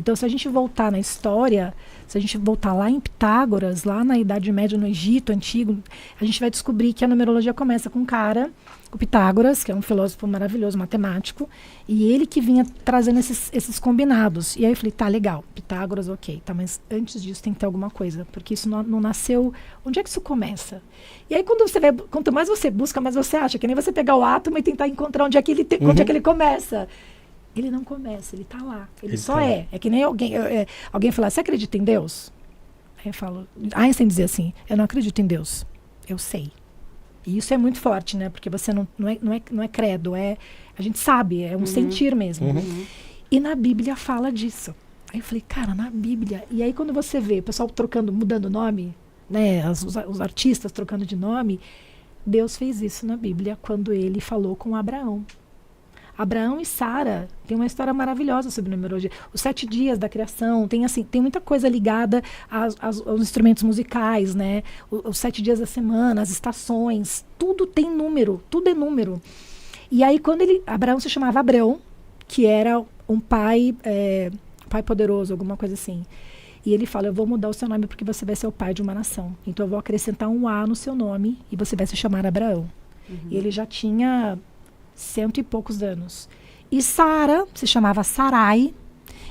Então, se a gente voltar na história, se a gente voltar lá em Pitágoras, lá na Idade Média, no Egito Antigo, a gente vai descobrir que a numerologia começa com um cara, o Pitágoras, que é um filósofo maravilhoso, matemático, e ele que vinha trazendo esses combinados. E aí eu falei, tá, legal, Pitágoras, ok, tá, mas antes disso tem que ter alguma coisa, porque isso não nasceu... Onde é que isso começa? E aí, quanto mais você busca, mais você acha, que nem você pegar o átomo e tentar encontrar onde é que onde é que ele começa. Ele não começa, ele está lá. Ele só tá. É que nem alguém falar, você acredita em Deus? Aí eu falo, Einstein dizia assim, eu não acredito em Deus, eu sei. E isso é muito forte, né? Porque você não é credo, a gente sabe, é um sentir mesmo. E na Bíblia fala disso. Aí eu falei, cara, na Bíblia. E aí quando você vê o pessoal mudando nome, né? Os artistas trocando de nome, Deus fez isso na Bíblia quando ele falou com Abraão. Abraão e Sara tem uma história maravilhosa sobre numerologia. Os 7 dias da criação, tem muita coisa ligada aos instrumentos musicais, né? Os 7 dias da semana, as estações, tudo tem número, tudo é número. E aí Abraão se chamava Abrão, que era um pai poderoso, alguma coisa assim. E ele fala, eu vou mudar o seu nome porque você vai ser o pai de uma nação. Então eu vou acrescentar um A no seu nome e você vai se chamar Abraão. E ele já tinha 100 e poucos anos. E Sara se chamava Sarai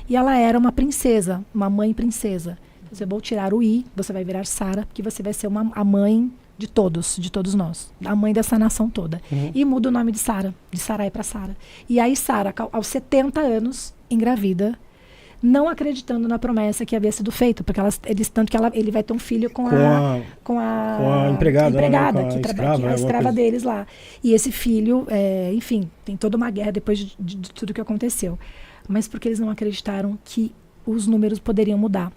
e ela era uma princesa, uma mãe princesa. Você vai tirar o I, você vai virar Sara, porque você vai ser a mãe de todos nós, a mãe dessa nação toda. E muda o nome de Sara, de Sarai para Sara. E aí Sara, aos 70 anos, engravida, não acreditando na promessa que havia sido feita, porque ele vai ter um filho com a empregada que é a escrava deles lá. E esse filho, enfim, tem toda uma guerra depois de tudo que aconteceu. Mas porque eles não acreditaram que os números poderiam mudar.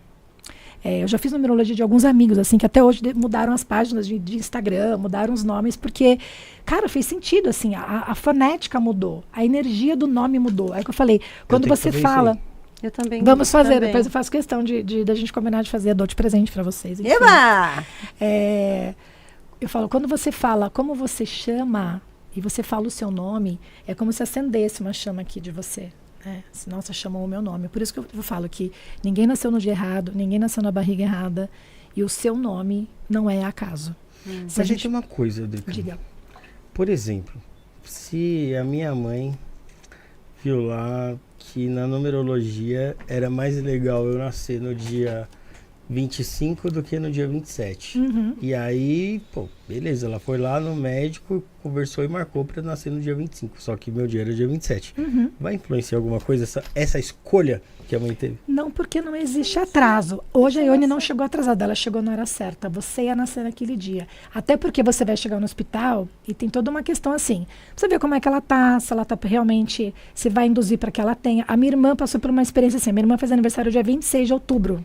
Eu já fiz numerologia de alguns amigos, assim, que até hoje mudaram as páginas de Instagram, mudaram os nomes, porque, cara, fez sentido, assim, a fonética mudou, a energia do nome mudou. Aí que eu falei, quando você fala... Eu também. Vamos fazer, depois eu faço questão da gente combinar de fazer, eu dou de presente para vocês. Eba! Eu falo, quando você fala como você chama e você fala o seu nome, é como se acendesse uma chama aqui de você. Nossa, chamou o meu nome. Por isso que eu falo que ninguém nasceu no dia errado, ninguém nasceu na barriga errada e o seu nome não é acaso. Mas a gente tem uma coisa, Drica. Diga. Por exemplo, se a minha mãe viu lá que na numerologia era mais legal eu nascer no dia 25 do que no dia 27. E aí, beleza, ela foi lá no médico, conversou e marcou para nascer no dia 25, só que meu dia era dia 27. Vai influenciar alguma coisa essa escolha que a mãe teve? Não, porque não existe atraso. Hoje a Ione não chegou atrasada, ela chegou na hora certa. Você ia nascer naquele dia. Até porque você vai chegar no hospital e tem toda uma questão assim. Você vê como é que ela tá, se ela tá realmente, se vai induzir para que ela tenha. A minha irmã passou por uma experiência assim. A minha irmã fez aniversário dia 26 de outubro.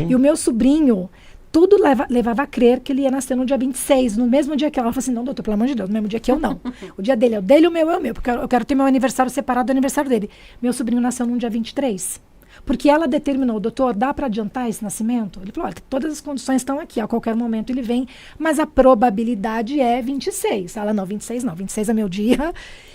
E o meu sobrinho, tudo levava a crer que ele ia nascer no dia 26, no mesmo dia que ela. Ela falou assim, não, doutor, pelo amor de Deus, no mesmo dia que eu não. O dia dele é o dele, o meu é o meu, porque eu quero ter meu aniversário separado do aniversário dele. Meu sobrinho nasceu no dia 23. Porque ela determinou, doutor, dá para adiantar esse nascimento? Ele falou, olha, todas as condições estão aqui, a qualquer momento ele vem, mas a probabilidade é 26. Ela, não, 26 não, 26 é meu dia.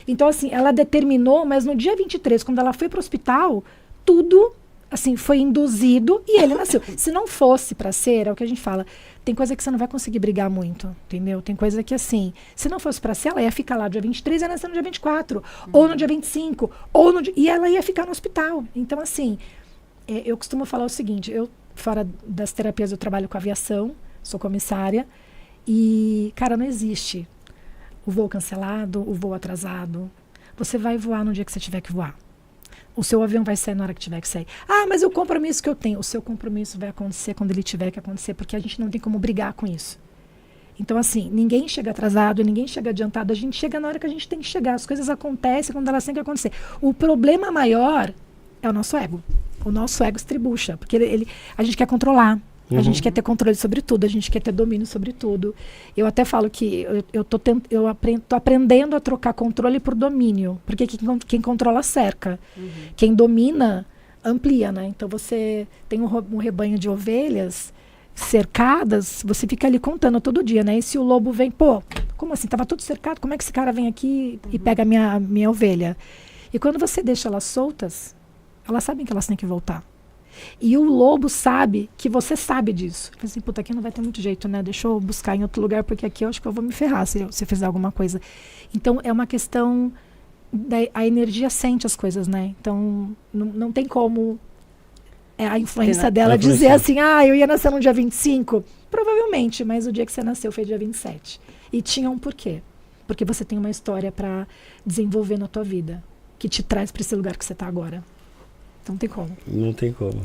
Então, assim, ela determinou, mas no dia 23, quando ela foi para o hospital, tudo, assim, foi induzido e ele nasceu. Se não fosse para ser, é o que a gente fala, tem coisa que você não vai conseguir brigar muito, entendeu? Tem coisa que, assim, se não fosse para ser, ela ia ficar lá no dia 23 e ia nascer no dia 24, ou no dia 25, e ela ia ficar no hospital. Então, assim, eu costumo falar o seguinte, fora das terapias, eu trabalho com aviação, sou comissária, e, cara, não existe o voo cancelado, o voo atrasado. Você vai voar no dia que você tiver que voar. O seu avião vai sair na hora que tiver que sair. Ah, mas o compromisso que eu tenho, o seu compromisso vai acontecer quando ele tiver que acontecer, porque a gente não tem como brigar com isso. Então, assim, ninguém chega atrasado, ninguém chega adiantado, a gente chega na hora que a gente tem que chegar. As coisas acontecem quando elas têm que acontecer. O problema maior é o nosso ego. O nosso ego estribucha, porque a gente quer controlar. A gente quer ter controle sobre tudo, a gente quer ter domínio sobre tudo. Eu até falo que eu tô aprendendo a trocar controle por domínio, porque quem controla cerca. Quem domina, amplia, né? Então você tem um rebanho de ovelhas cercadas, você fica ali contando todo dia, né? E se o lobo vem, como assim? Tava tudo cercado, como é que esse cara vem aqui e pega a minha ovelha? E quando você deixa elas soltas, elas sabem que elas têm que voltar. E o lobo sabe que você sabe disso. Fala assim, puta, aqui não vai ter muito jeito, né? Deixa eu buscar em outro lugar, porque aqui eu acho que eu vou me ferrar se fizer alguma coisa. Então, é uma questão... a energia sente as coisas, né? Então, não tem como a influência dela dizer assim, eu ia nascer no dia 25. Provavelmente, mas o dia que você nasceu foi dia 27. E tinha um porquê. Porque você tem uma história para desenvolver na tua vida, que te traz para esse lugar que você está agora. Não tem como. Não tem como.